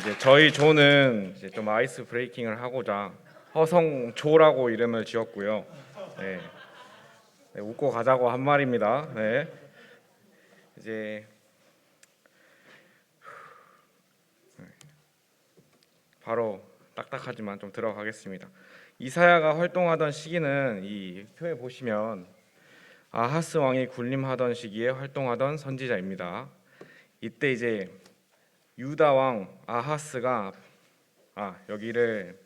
이제 저희 조는 이제 좀 아이스 브레이킹을 하고자 허성조라고 이름을 지었고요. 네, 네, 웃고 가자고 한 말입니다. 네, 이제 바로 딱딱하지만 좀 들어가겠습니다. 이사야가 활동하던 시기는 이 표에 보시면 아하스 왕이 군림하던 시기에 활동하던 선지자입니다. 이때 이제 유다 왕 아하스가 여기를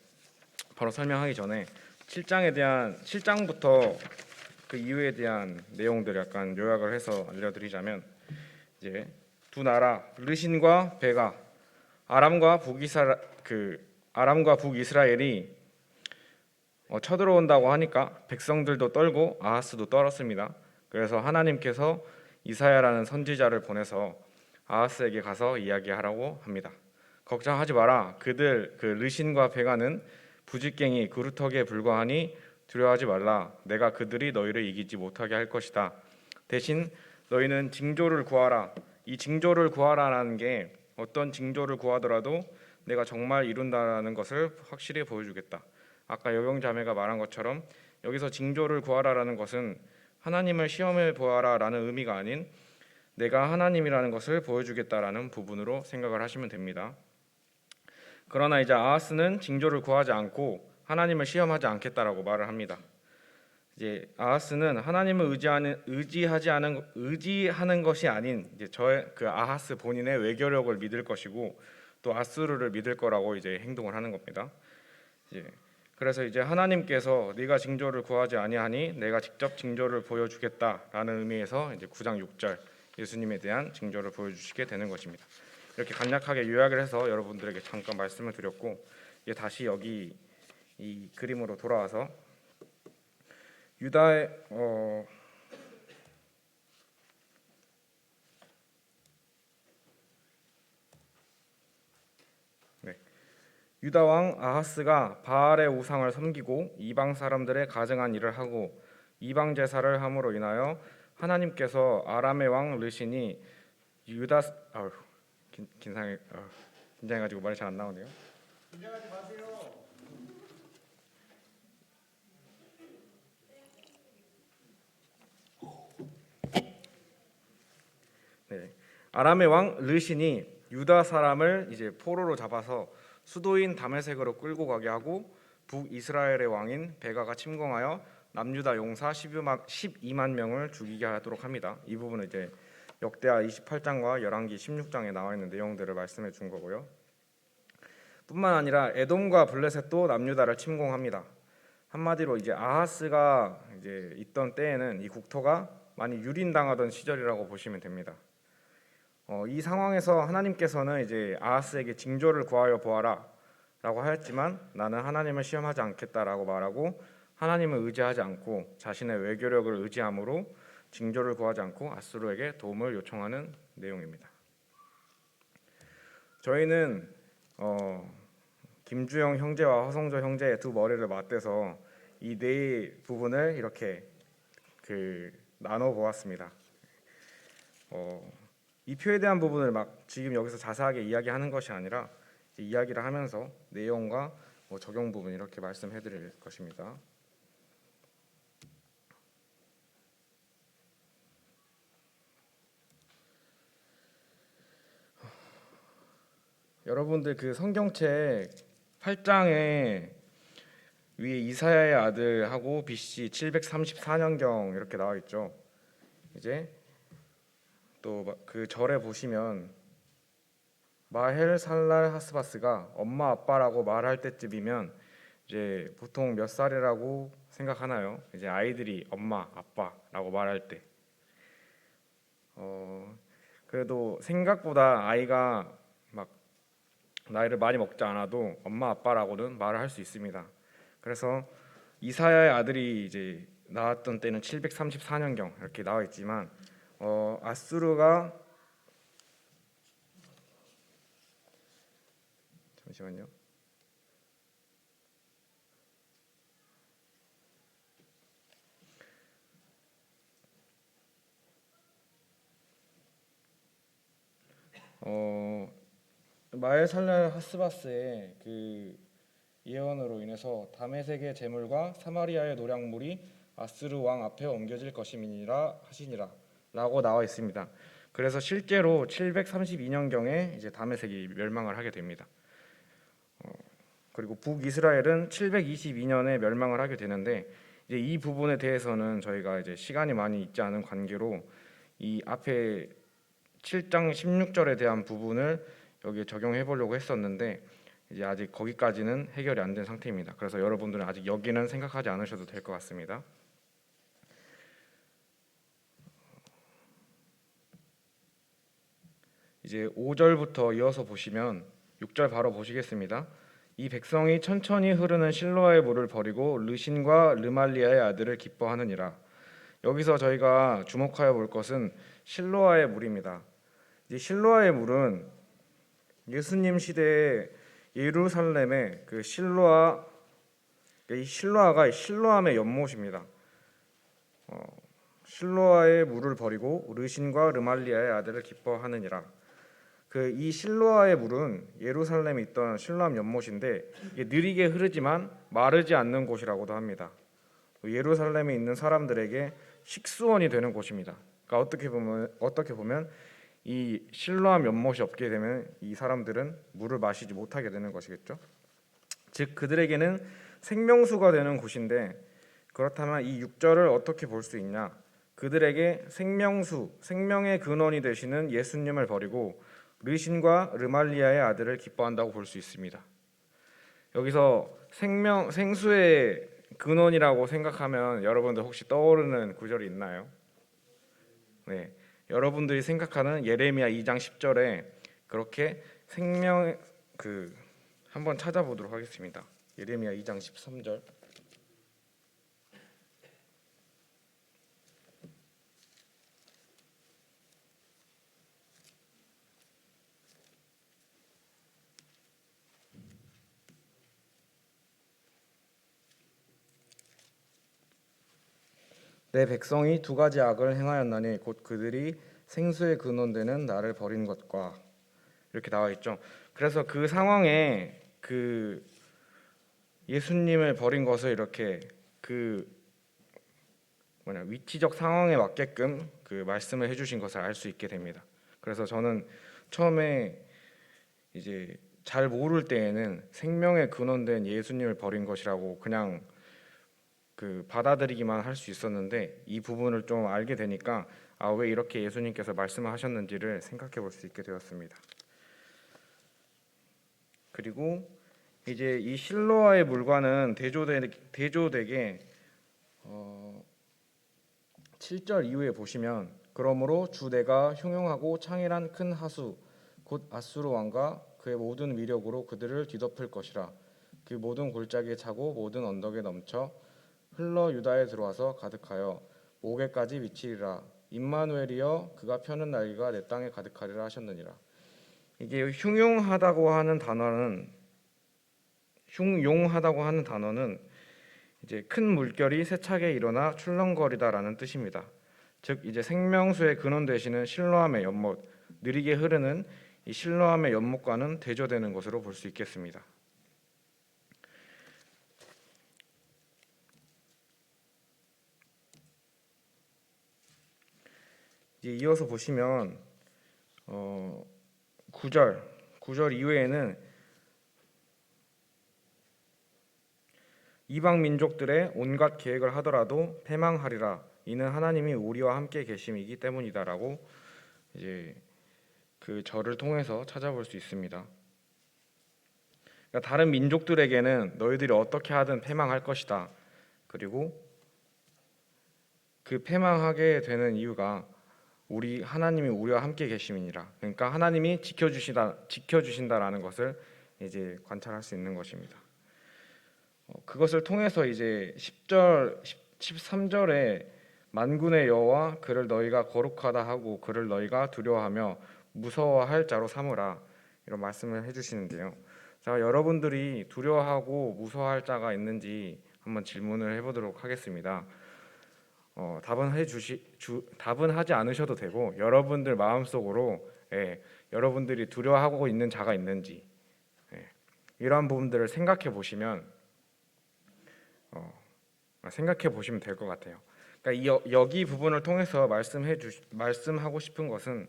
바로 설명하기 전에 7장부터 그 이후에 대한 내용들 약간 요약을 해서 알려드리자면 이제 두 나라 르신과 베가 아람과 북이스라엘이 쳐들어온다고 하니까 백성들도 떨고 아하스도 떨었습니다. 그래서 하나님께서 이사야라는 선지자를 보내서 아하스에게 가서 이야기하라고 합니다. 걱정하지 마라. 그들 그 르신과 베가는 부직갱이 그루터기에 불과하니 두려워하지 말라. 내가 그들이 너희를 이기지 못하게 할 것이다. 대신 너희는 징조를 구하라. 이 징조를 구하라라는 게 어떤 징조를 구하더라도 내가 정말 이룬다라는 것을 확실히 보여주겠다. 아까 여경자매가 말한 것처럼 여기서 징조를 구하라라는 것은 하나님을 시험해 보아라라는 의미가 아닌 내가 하나님이라는 것을 보여주겠다라는 부분으로 생각을 하시면 됩니다. 그러나 이제 아하스는 징조를 구하지 않고 하나님을 시험하지 않겠다라고 말을 합니다. 이제 아하스는 하나님을 의지하는 것이 아닌 이제 그 아하스 본인의 외교력을 믿을 것이고 또 아수르를 믿을 거라고 이제 행동을 하는 겁니다. 그래서 이제 하나님께서 네가 징조를 구하지 아니하니 내가 직접 징조를 보여주겠다라는 의미에서 이제 9장 6절 예수님에 대한 징조를 보여주시게 되는 것입니다. 이렇게 간략하게 요약을 해서 여러분들에게 잠깐 말씀을 드렸고 이제 다시 여기 이 그림으로 돌아와서 유다의 유다 왕 아하스가 바알의 우상을 섬기고 이방 사람들의 가증한 일을 하고 이방 제사를 함으로 인하여 하나님께서 아람의 왕 르신이 유다 긴장해가지고 말이 잘 안 나오네요. 긴장하지 마세요. 네, 아람의 왕 르신이 유다 사람을 이제 포로로 잡아서 수도인 다메섹으로 끌고 가게 하고 북이스라엘의 왕인 베가가 침공하여 남유다 용사 12만 명을 죽이게 하도록 합니다. 이 부분은 이제 역대하 28장과 열왕기 16장에 나와 있는 내용들을 말씀해 준 거고요. 뿐만 아니라 에돔과 블레셋도 남유다를 침공합니다. 한마디로 이제 아하스가 이제 있던 때에는 이 국토가 많이 유린당하던 시절이라고 보시면 됩니다. 이 상황에서 하나님께서는 이제 아하스에게 징조를 구하여 보아라라고 하였지만 나는 하나님을 시험하지 않겠다라고 말하고 하나님을 의지하지 않고 자신의 외교력을 의지함으로 징조를 구하지 않고 아수르에게 도움을 요청하는 내용입니다. 저희는 김주영 형제와 허성조 형제의 두 머리를 맞대서 이 네 부분을 이렇게 나눠 보았습니다. 이 표에 대한 부분을 막 지금 여기서 자세하게 이야기하는 것이 아니라 이야기를 하면서 내용과 적용 부분 이렇게 말씀해드릴 것입니다. 여러분들 그 성경책 8장에 위에 이사야의 아들하고 BC 734년경 이렇게 나와 있죠. 이제 또 그 절에 보시면 마헬 살랄 하스바스가 엄마 아빠라고 말할 때쯤이면 이제 보통 몇 살이라고 생각하나요? 이제 아이들이 엄마 아빠라고 말할 때 그래도 생각보다 아이가 막 나이를 많이 먹지 않아도 엄마 아빠라고는 말을 할 수 있습니다. 그래서 이사야의 아들이 이제 나왔던 때는 734년경 이렇게 나와 있지만 아수르가 잠시만요. 마엘살랄하스바스의 그 예언으로 인해서 다메섹의 재물과 사마리아의 노략물이 아스르 왕 앞에 옮겨질 것임이니라 하시니라 라고 나와 있습니다. 그래서 실제로 732년경에 이제 다메섹이 멸망을 하게 됩니다. 그리고 북이스라엘은 722년에 멸망을 하게 되는데 이제 이 부분에 대해서는 저희가 이제 시간이 많이 있지 않은 관계로 이 앞에 7장 16절에 대한 부분을 여기에 적용해 보려고 했었는데 이제 아직 거기까지는 해결이 안 된 상태입니다. 그래서 여러분들은 아직 여기는 생각하지 않으셔도 될 것 같습니다. 이제 5절부터 이어서 보시면 6절 바로 보시겠습니다. 이 백성이 천천히 흐르는 실로아의 물을 버리고 르신과 르말리아의 아들을 기뻐하느니라. 여기서 저희가 주목하여 볼 것은 실로아의 물입니다. 이 실로아의 물은 예수님 시대에 예루살렘의 그 실로아, 이 실로아가 실로암의 연못입니다. 실로아의 물을 버리고 르신과 르말리아의 아들을 기뻐하느니라. 그 이 실로아의 물은 예루살렘에 있던 실로암 연못인데 이게 느리게 흐르지만 마르지 않는 곳이라고도 합니다. 예루살렘에 있는 사람들에게 식수원이 되는 곳입니다. 그러니까 어떻게 보면 이 실로암 연못이 없게 되면 이 사람들은 물을 마시지 못하게 되는 것이겠죠. 즉 그들에게는 생명수가 되는 곳인데 그렇다면 이 6절을 어떻게 볼 수 있냐? 그들에게 생명수, 생명의 근원이 되시는 예수님을 버리고 르신과 르말리아의 아들을 기뻐한다고 볼 수 있습니다. 여기서 생수의 근원이라고 생각하면 여러분들 혹시 떠오르는 구절이 있나요? 네, 여러분들이 생각하는 예레미야 2장 10절에 그렇게 생명 한번 찾아보도록 하겠습니다. 예레미야 2장 13절. 내 백성이 두 가지 악을 행하였나니 곧 그들이 생수의 근원되는 나를 버린 것과 이렇게 나와 있죠. 그래서 그 상황에 그 예수님을 버린 것을 이렇게 위치적 상황에 맞게끔 그 말씀을 해주신 것을 알 수 있게 됩니다. 그래서 저는 처음에 이제 잘 모를 때에는 생명의 근원된 예수님을 버린 것이라고 그냥 받아들이기만 할 수 있었는데 이 부분을 좀 알게 되니까 왜 이렇게 예수님께서 말씀을 하셨는지를 생각해 볼 수 있게 되었습니다. 그리고 이제 이 실로아의 물과는 대조되게 7절 이후에 보시면 그러므로 주 내가 흉용하고 창일한 큰 하수 곧 아수르 왕과 그의 모든 위력으로 그들을 뒤덮을 것이라. 그 모든 골짜기에 차고 모든 언덕에 넘쳐 흘러 유다에 들어와서 가득하여 모개까지 미치리라. 임마누엘이여 그가 펴는 날개가 내 땅에 가득하리라 하셨느니라. 이게 흉용하다고 하는 단어는 이제 큰 물결이 세차게 일어나 출렁거리다라는 뜻입니다. 즉 이제 생명수의 근원 되시는 실로암의 연못, 느리게 흐르는 이 실로암의 연못과는 대조되는 것으로 볼 수 있겠습니다. 이제 이어서 보시면 9절 이후에는 이방 민족들의 온갖 계획을 하더라도 패망하리라. 이는 하나님이 우리와 함께 계심이기 때문이다라고 이제 그 절을 통해서 찾아볼 수 있습니다. 그러니까 다른 민족들에게는 너희들이 어떻게 하든 패망할 것이다. 그리고 그 패망하게 되는 이유가 하나님이 우리와 함께 계심이니라. 그러니까 하나님이 지켜주신다라는 것을 이제 관찰할 수 있는 것입니다. 그것을 통해서 이제 10절, 13절에 만군의 여호와 그를 너희가 거룩하다 하고 그를 너희가 두려워하며 무서워할 자로 삼으라 이런 말씀을 해주시는데요. 자, 여러분들이 두려워하고 무서워할 자가 있는지 한번 질문을 해보도록 하겠습니다. 답은 하지 않으셔도 되고 여러분들 마음속으로 여러분들이 두려워하고 있는 자가 있는지 이러한 부분들을 생각해 보시면 될 것 같아요. 그러니까 여기 부분을 통해서 말씀하고 싶은 것은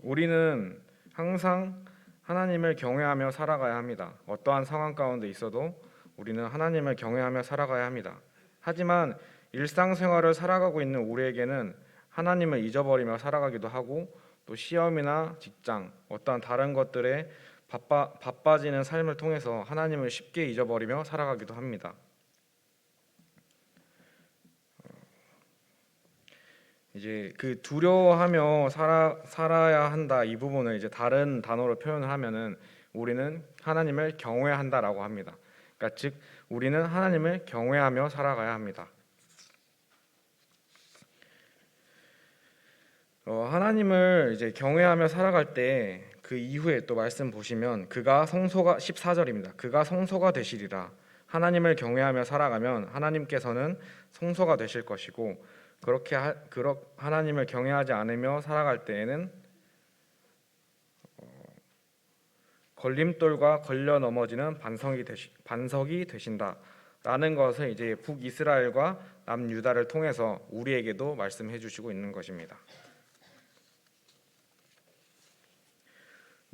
우리는 항상 하나님을 경외하며 살아가야 합니다. 어떠한 상황 가운데 있어도 우리는 하나님을 경외하며 살아가야 합니다. 하지만 일상생활을 살아가고 있는 우리에게는 하나님을 잊어버리며 살아가기도 하고 또 시험이나 직장, 어떠한 다른 것들에 바빠지는 삶을 통해서 하나님을 쉽게 잊어버리며 살아가기도 합니다. 이제 그 두려워하며 살아야 한다 이 부분을 이제 다른 단어로 표현을 하면은 우리는 하나님을 경외한다라고 합니다. 그러니까 즉 우리는 하나님을 경외하며 살아가야 합니다. 하나님을 이제 경외하며 살아갈 때 그 이후에 또 말씀 보시면 그가 성소가 14절입니다. 그가 성소가 되시리라. 하나님을 경외하며 살아가면 하나님께서는 성소가 되실 것이고 하나님을 경외하지 않으며 살아갈 때에는 걸림돌과 걸려 넘어지는 반석이 되신다라는 것을 이제 북이스라엘과 남유다를 통해서 우리에게도 말씀해 주시고 있는 것입니다.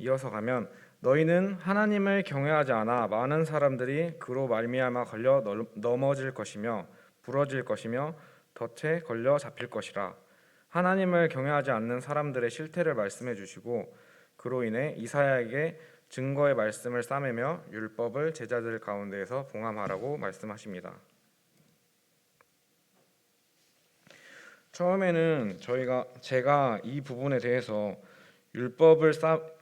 이어서 가면 너희는 하나님을 경외하지 않아 많은 사람들이 그로 말미암아 걸려 넘어질 것이며 부러질 것이며 덫에 걸려 잡힐 것이라. 하나님을 경외하지 않는 사람들의 실태를 말씀해 주시고 그로 인해 이사야에게 증거의 말씀을 싸매며 율법을 제자들 가운데에서 봉함하라고 말씀하십니다. 처음에는 제가 이 부분에 대해서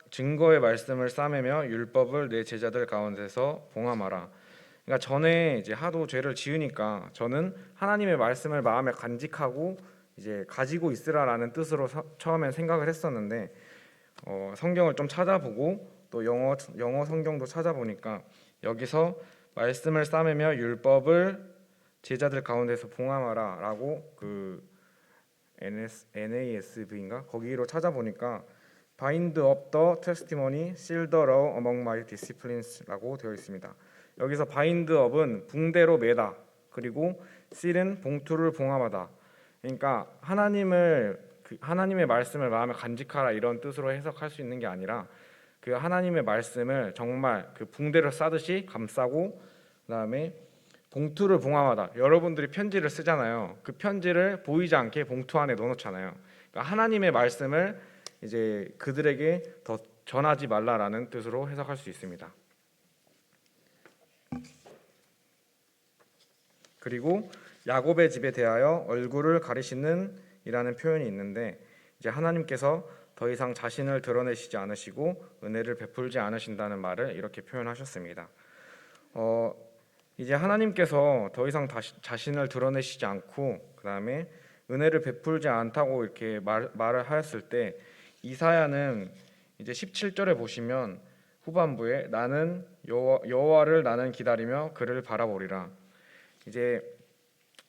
증거의 말씀을 싸매며 율법을 내 제자들 가운데서 봉함하라. 그러니까 전에 이제 하도 죄를 지으니까 저는 하나님의 말씀을 마음에 간직하고 이제 가지고 있으라라는 뜻으로 처음엔 생각을 했었는데 성경을 좀 찾아보고 또 영어 성경도 찾아보니까 여기서 말씀을 싸매며 율법을 제자들 가운데서 봉함하라라고 그 NASB인가 거기로 찾아보니까 Bind up the testimony, seal the law among my disciplines라고 되어 있습니다. 여기서 bind up은 붕대로 매다, 그리고 seal은 봉투를 봉함하다. 그러니까 하나님의 말씀을 마음에 간직하라 이런 뜻으로 해석할 수 있는 게 아니라 그 하나님의 말씀을 정말 그 붕대를 싸듯이 감싸고 그다음에 봉투를 봉함하다. 여러분들이 편지를 쓰잖아요. 그 편지를 보이지 않게 봉투 안에 넣어놓잖아요. 그러니까 하나님의 말씀을 이제 그들에게 더 전하지 말라라는 뜻으로 해석할 수 있습니다. 그리고 야곱의 집에 대하여 얼굴을 가리시는 이라는 표현이 있는데 이제 하나님께서 더 이상 자신을 드러내시지 않으시고 은혜를 베풀지 않으신다는 말을 이렇게 표현하셨습니다. 이제 하나님께서 더 이상 자신을 드러내시지 않고 그다음에 은혜를 베풀지 않다고 이렇게 말을 하였을 때 이사야는 이제 17절에 보시면 후반부에 나는 여호와를 나는 기다리며 그를 바라보리라. 이제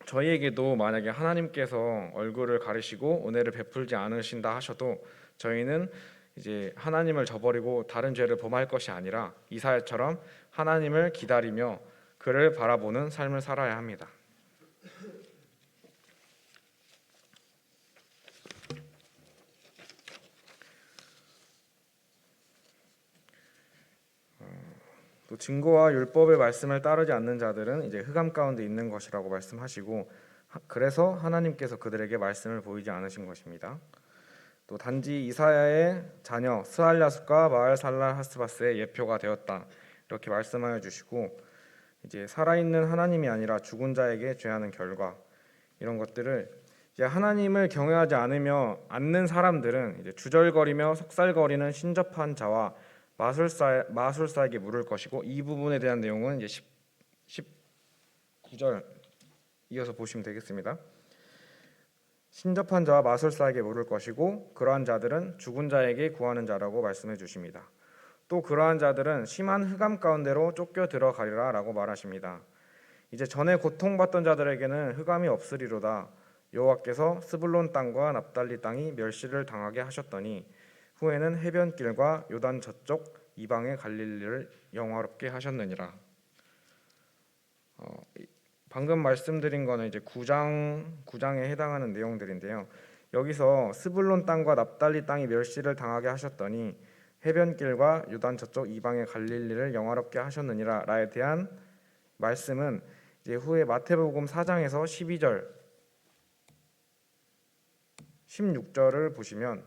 저희에게도 만약에 하나님께서 얼굴을 가리시고 은혜를 베풀지 않으신다 하셔도 저희는 이제 하나님을 저버리고 다른 죄를 범할 것이 아니라 이사야처럼 하나님을 기다리며 그를 바라보는 삶을 살아야 합니다. 또 증거와 율법의 말씀을 따르지 않는 자들은 이제 흑암 가운데 있는 것이라고 말씀하시고 그래서 하나님께서 그들에게 말씀을 보이지 않으신 것입니다. 또 단지 이사야의 자녀 스알랴숲과 마을살랄 하스바스의 예표가 되었다 이렇게 말씀하여 주시고 이제 살아있는 하나님이 아니라 죽은 자에게 죄하는 결과 이런 것들을 이제 하나님을 경외하지 않는 사람들은 이제 주절거리며 속살거리는 신접한 자와 마술사에게 물을 것이고 이 부분에 대한 내용은 이제 19절 이어서 보시면 되겠습니다. 신접한 자와 마술사에게 물을 것이고 그러한 자들은 죽은 자에게 구하는 자라고 말씀해 주십니다. 또 그러한 자들은 심한 흑암 가운데로 쫓겨 들어가리라 라고 말하십니다. 이제 전에 고통받던 자들에게는 흑암이 없으리로다. 여호와께서 스불론 땅과 납달리 땅이 멸시를 당하게 하셨더니 후에는 해변길과 요단 저쪽 이방의 갈릴리를 영화롭게 하셨느니라. 방금 말씀드린 거는 이제 9장에 해당하는 내용들인데요. 여기서 스불론 땅과 납달리 땅이 멸시를 당하게 하셨더니 해변길과 요단 저쪽 이방의 갈릴리를 영화롭게 하셨느니라에 대한 말씀은 이제 후에 마태복음 4장에서 12절, 16절을 보시면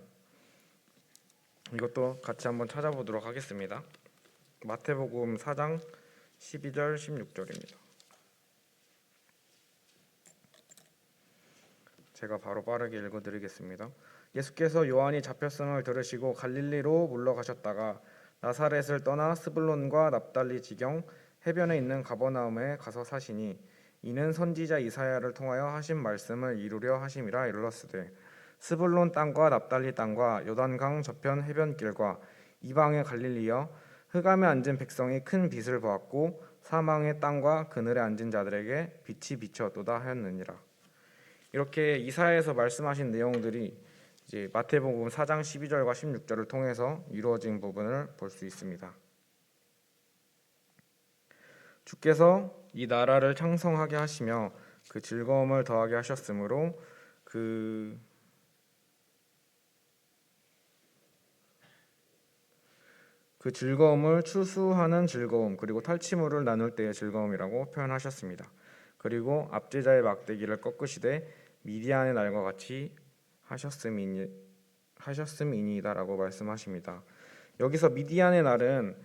이것도 같이 한번 찾아보도록 하겠습니다. 마태복음 4장 12절, 16절입니다. 제가 바로 빠르게 읽어드리겠습니다. 예수께서 요한이 잡혔음을 들으시고 갈릴리로 물러가셨다가 나사렛을 떠나 스불론과 납달리 지경 해변에 있는 가버나움에 가서 사시니 이는 선지자 이사야를 통하여 하신 말씀을 이루려 하심이라. 이르렀으되 스불론 땅과 납달리 땅과 요단강 저편 해변길과 이방의 갈릴리여 흑암에 앉은 백성이 큰 빛을 보았고 사망의 땅과 그늘에 앉은 자들에게 빛이 비쳤도다 하였느니라. 이렇게 이사야에서 말씀하신 내용들이 이제 마태복음 4장 12절과 16절을 통해서 이루어진 부분을 볼 수 있습니다. 주께서 이 나라를 창성하게 하시며 그 즐거움을 더하게 하셨으므로 그 즐거움을 추수하는 즐거움 그리고 탈취물을 나눌 때의 즐거움이라고 표현하셨습니다. 그리고 압제자의 막대기를 꺾으시되 미디안의 날과 같이 하셨음이니이다라고 말씀하십니다. 여기서 미디안의 날은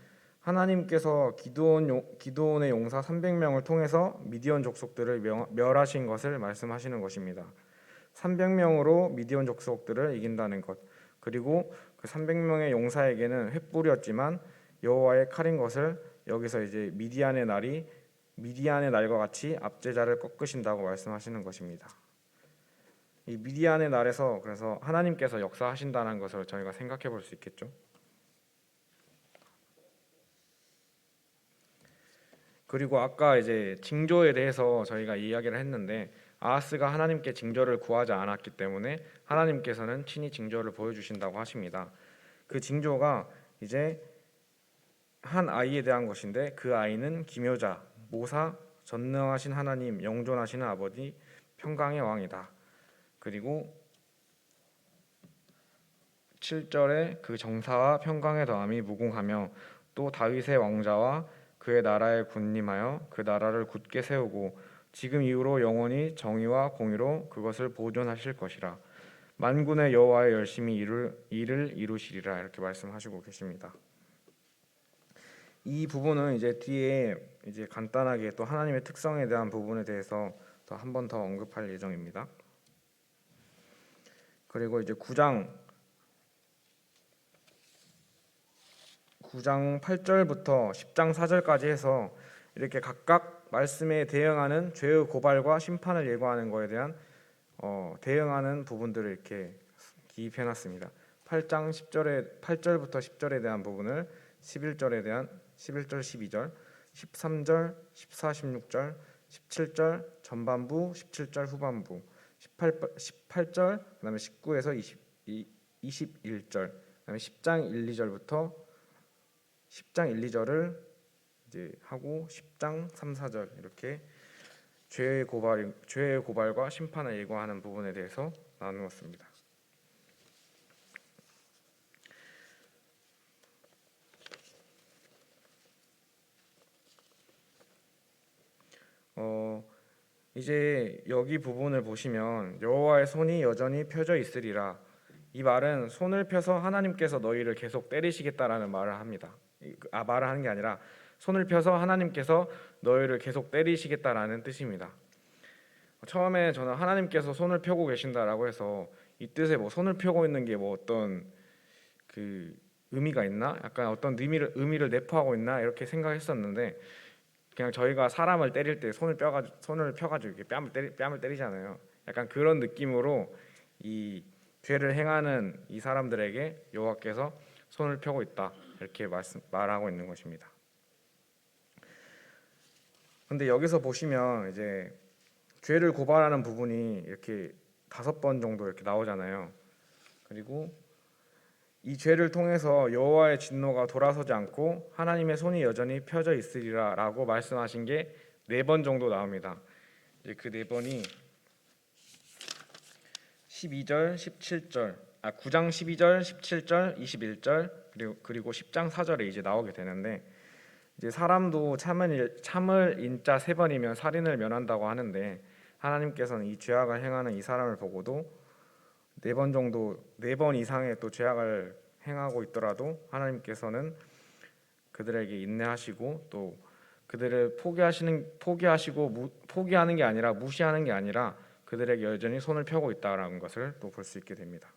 하나님께서 기드온의 용사 300명을 통해서 미디안 족속들을 멸하신 것을 말씀하시는 것입니다. 300명으로 미디안 족속들을 이긴다는 것, 그리고 그 300명의 용사에게는 횃불이었지만 여호와의 칼인 것을 여기서 이제 미디안의 날과 같이 압제자를 꺾으신다고 말씀하시는 것입니다. 이 미디안의 날에서 그래서 하나님께서 역사하신다는 것을 저희가 생각해 볼 수 있겠죠. 그리고 아까 이제 징조에 대해서 저희가 이야기를 했는데 아하스가 하나님께 징조를 구하지 않았기 때문에 하나님께서는 친히 징조를 보여주신다고 하십니다. 그 징조가 이제 한 아이에 대한 것인데 그 아이는 기묘자, 모사, 전능하신 하나님, 영존하시는 아버지, 평강의 왕이다. 그리고 7절에 그 정사와 평강의 더함이 무궁하며 또 다윗의 왕자와 그의 나라에 군림하여 그 나라를 굳게 세우고 지금 이후로 영원히 정의와 공의로 그것을 보존하실 것이라. 만군의 여호와의 열심히 일을 이루시리라. 이렇게 말씀하시고 계십니다. 이 부분은 이제 뒤에 이제 간단하게 또 하나님의 특성에 대한 부분에 대해서 또 한 번 더 언급할 예정입니다. 그리고 이제 9장 8절부터 10장 4절까지 해서 이렇게 각각 말씀에 대응하는 죄의 고발과 심판을 예고하는 것에 대한 대응하는 부분들을 이렇게 기입해 놨습니다. 8절부터 10절에 대한 부분을 11절에 대한 11절, 12절, 13절, 14, 16절, 17절 전반부, 17절 후반부, 18절, 그다음에 19에서 21절, 그다음에 10장 1, 2절부터 10장 1, 2절을 이제 하고 10장 3, 4절 이렇게 죄의 고발과 심판을 예고하는 부분에 대해서 나누었습니다. 이제 여기 부분을 보시면 여호와의 손이 여전히 펴져 있으리라. 이 말은 손을 펴서 하나님께서 너희를 계속 때리시겠다라는 말을 합니다. 말을 하는 게 아니라 손을 펴서 하나님께서 너희를 계속 때리시겠다라는 뜻입니다. 처음에 저는 하나님께서 손을 펴고 계신다라고 해서 이 뜻에 뭐 손을 펴고 있는 게 뭐 어떤 그 의미가 있나? 약간 어떤 의미를 내포하고 있나? 이렇게 생각했었는데 그냥 저희가 사람을 때릴 때 손을 펴가지고 이렇게 뺨을 때리잖아요. 약간 그런 느낌으로 이 죄를 행하는 이 사람들에게 여호와께서 손을 펴고 있다 이렇게 말하고 있는 것입니다. 근데 여기서 보시면 이제 죄를 고발하는 부분이 이렇게 5번 정도 이렇게 나오잖아요. 그리고 이 죄를 통해서 여호와의 진노가 돌아서지 않고 하나님의 손이 여전히 펴져 있으리라라고 말씀하신 게 4번 정도 나옵니다. 이제 그 4번이 12절, 17절, 9장 12절, 17절, 21절 그리고 10장 4절에 이제 나오게 되는데, 이제 사람도 참을 인자 3번이면 살인을 면한다고 하는데, 하나님께서는 이 죄악을 행하는 이 사람을 보고도 4번 이상의 또 죄악을 행하고 있더라도 하나님께서는 그들에게 인내하시고 또 그들을 포기하는 게 아니라 무시하는 게 아니라 그들에게 여전히 손을 펴고 있다라는 것을 또 볼 수 있게 됩니다.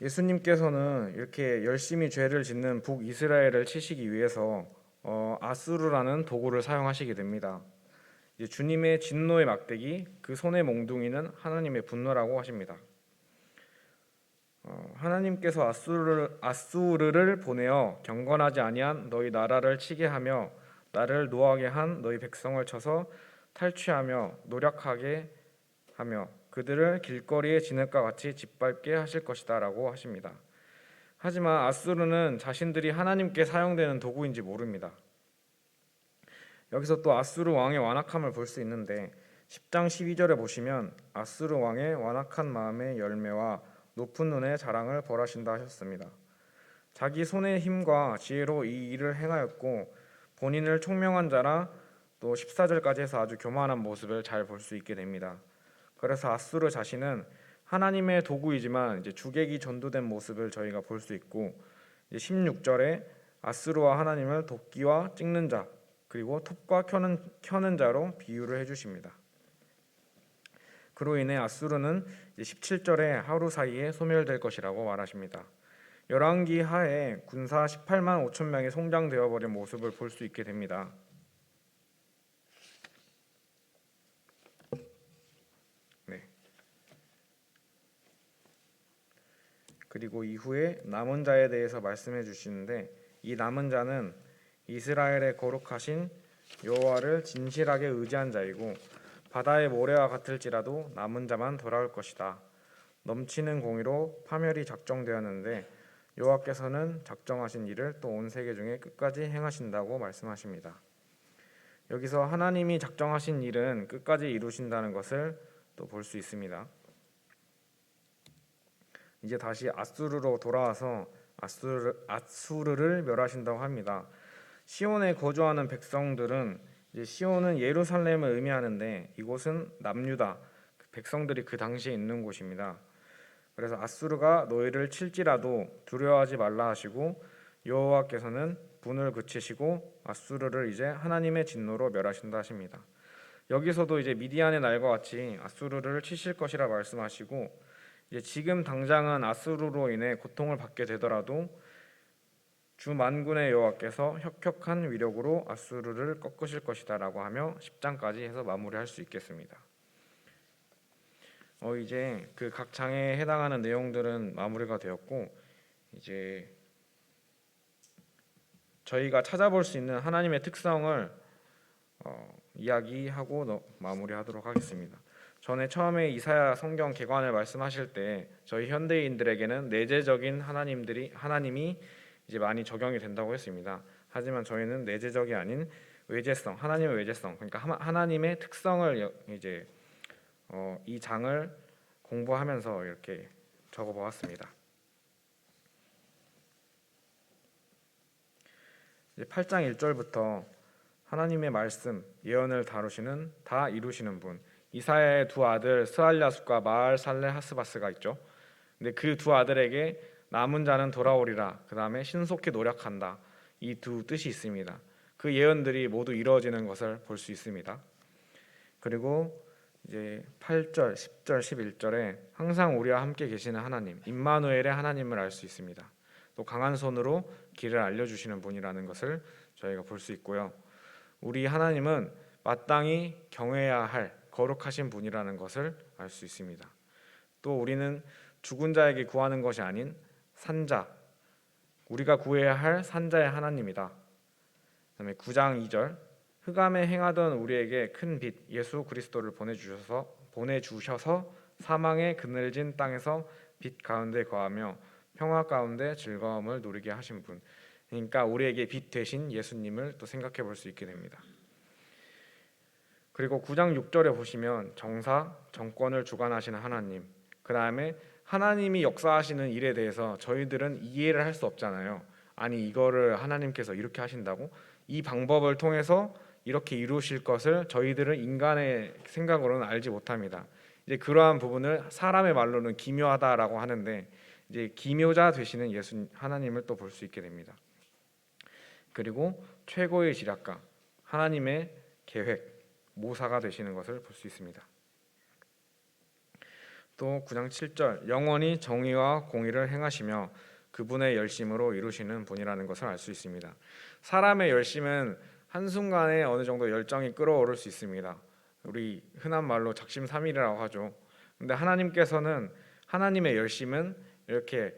예수님께서는 이렇게 열심히 죄를 짓는 북이스라엘을 치시기 위해서 아수르라는 도구를 사용하시게 됩니다. 이제 주님의 진노의 막대기, 그 손의 몽둥이는 하나님의 분노라고 하십니다. 하나님께서 아수르를 보내어 경건하지 아니한 너희 나라를 치게 하며 나를 노하게 한 너희 백성을 쳐서 탈취하며 노력하게 하며 그들을 길거리의 진흙과 같이 짓밟게 하실 것이다 라고 하십니다. 하지만 아수르는 자신들이 하나님께 사용되는 도구인지 모릅니다. 여기서 또 아수르 왕의 완악함을 볼 수 있는데 10장 12절에 보시면 아수르 왕의 완악한 마음의 열매와 높은 눈의 자랑을 벌하신다 하셨습니다. 자기 손의 힘과 지혜로 이 일을 행하였고 본인을 총명한 자라 또 14절까지 해서 아주 교만한 모습을 잘 볼 수 있게 됩니다. 그래서 아수르 자신은 하나님의 도구이지만 이제 주객이 전도된 모습을 저희가 볼 수 있고, 이제 16절에 아수르와 하나님을 도끼와 찍는 자 그리고 톱과 켜는 자로 비유를 해주십니다. 그로 인해 아수르는 17절에 하루 사이에 소멸될 것이라고 말하십니다. 열왕기 하에 군사 18만 5천 명이 송장되어 버린 모습을 볼 수 있게 됩니다. 그리고 이후에 남은 자에 대해서 말씀해 주시는데, 이 남은 자는 이스라엘의 거룩하신 여호와를 진실하게 의지한 자이고 바다의 모래와 같을지라도 남은 자만 돌아올 것이다. 넘치는 공의로 파멸이 작정되었는데 여호와께서는 작정하신 일을 또 온 세계 중에 끝까지 행하신다고 말씀하십니다. 여기서 하나님이 작정하신 일은 끝까지 이루신다는 것을 또 볼 수 있습니다. 이제 다시 아수르로 돌아와서 아수르를 멸하신다고 합니다. 시온에 거주하는 백성들은, 이제 시온은 예루살렘을 의미하는데 이곳은 남유다 백성들이 그 당시에 있는 곳입니다. 그래서 아수르가 너희를 칠지라도 두려워하지 말라 하시고 여호와께서는 분을 그치시고 아수르를 이제 하나님의 진노로 멸하신다 하십니다. 여기서도 이제 미디안의 날과 같이 아수르를 치실 것이라 말씀하시고, 이제 지금 당장은 아수르로 인해 고통을 받게 되더라도 주 만군의 여호와께서 혁혁한 위력으로 아수르를 꺾으실 것이다라고 하며 10장까지 해서 마무리할 수 있겠습니다. 이제 그 각 장에 해당하는 내용들은 마무리가 되었고, 이제 저희가 찾아볼 수 있는 하나님의 특성을 이야기하고 마무리하도록 하겠습니다. 전에 처음에 이사야 성경 개관을 말씀하실 때 저희 현대인들에게는 내재적인 하나님이 이제 많이 적용이 된다고 했습니다. 하지만 저희는 내재적이 아닌 외재성, 하나님의 외재성, 그러니까 하나님의 특성을 이제 이 장을 공부하면서 이렇게 적어보았습니다. 8장 1절부터 하나님의 말씀, 예언을 다루시는 다 이루시는 분, 이사야의 두 아들 스알랴숫과 마알살레하스바스가 있죠. 근데 그 두 아들에게 남은 자는 돌아오리라, 그 다음에 신속히 노력한다, 이 두 뜻이 있습니다. 그 예언들이 모두 이루어지는 것을 볼 수 있습니다. 그리고 이제 8절, 10절, 11절에 항상 우리와 함께 계시는 하나님, 임마누엘의 하나님을 알 수 있습니다. 또 강한 손으로 길을 알려주시는 분이라는 것을 저희가 볼 수 있고요. 우리 하나님은 마땅히 경외해야 할 거룩하신 분이라는 것을 알 수 있습니다. 또 우리는 죽은 자에게 구하는 것이 아닌 산자, 우리가 구해야 할 산자의 하나님이다. 그다음에 9장 2절, 흑암에 행하던 우리에게 큰 빛 예수 그리스도를 보내주셔서 사망의 그늘진 땅에서 빛 가운데 거하며 평화 가운데 즐거움을 누리게 하신 분. 그러니까 우리에게 빛 되신 예수님을 또 생각해 볼 수 있게 됩니다. 그리고 9장 6절에 보시면 정사, 정권을 주관하시는 하나님, 그 다음에 하나님이 역사하시는 일에 대해서 저희들은 이해를 할 수 없잖아요. 아니 이거를 하나님께서 이렇게 하신다고? 이 방법을 통해서 이렇게 이루실 것을 저희들은 인간의 생각으로는 알지 못합니다. 이제 그러한 부분을 사람의 말로는 기묘하다라고 하는데 이제 기묘자 되시는 예수 하나님을 또 볼 수 있게 됩니다. 그리고 최고의 지략가, 하나님의 계획, 모사가 되시는 것을 볼 수 있습니다. 또 9장 7절 영원히 정의와 공의를 행하시며 그분의 열심으로 이루시는 분이라는 것을 알 수 있습니다. 사람의 열심은 한순간에 어느 정도 열정이 끓어오를 수 있습니다. 우리 흔한 말로 작심삼일이라고 하죠. 근데 하나님께서는 하나님의 열심은 이렇게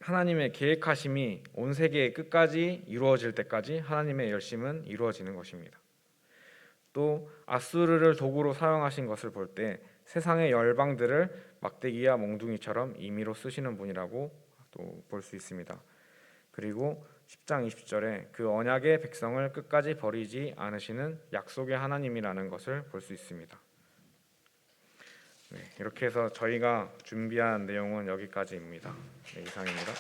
하나님의 계획하심이 온 세계의 끝까지 이루어질 때까지 하나님의 열심은 이루어지는 것입니다. 또 아수르를 도구로 사용하신 것을 볼 때 세상의 열방들을 막대기와 몽둥이처럼 임의로 쓰시는 분이라고 또 볼 수 있습니다. 그리고 10장 20절에 그 언약의 백성을 끝까지 버리지 않으시는 약속의 하나님이라는 것을 볼 수 있습니다. 네, 이렇게 해서 저희가 준비한 내용은 여기까지입니다. 네, 이상입니다.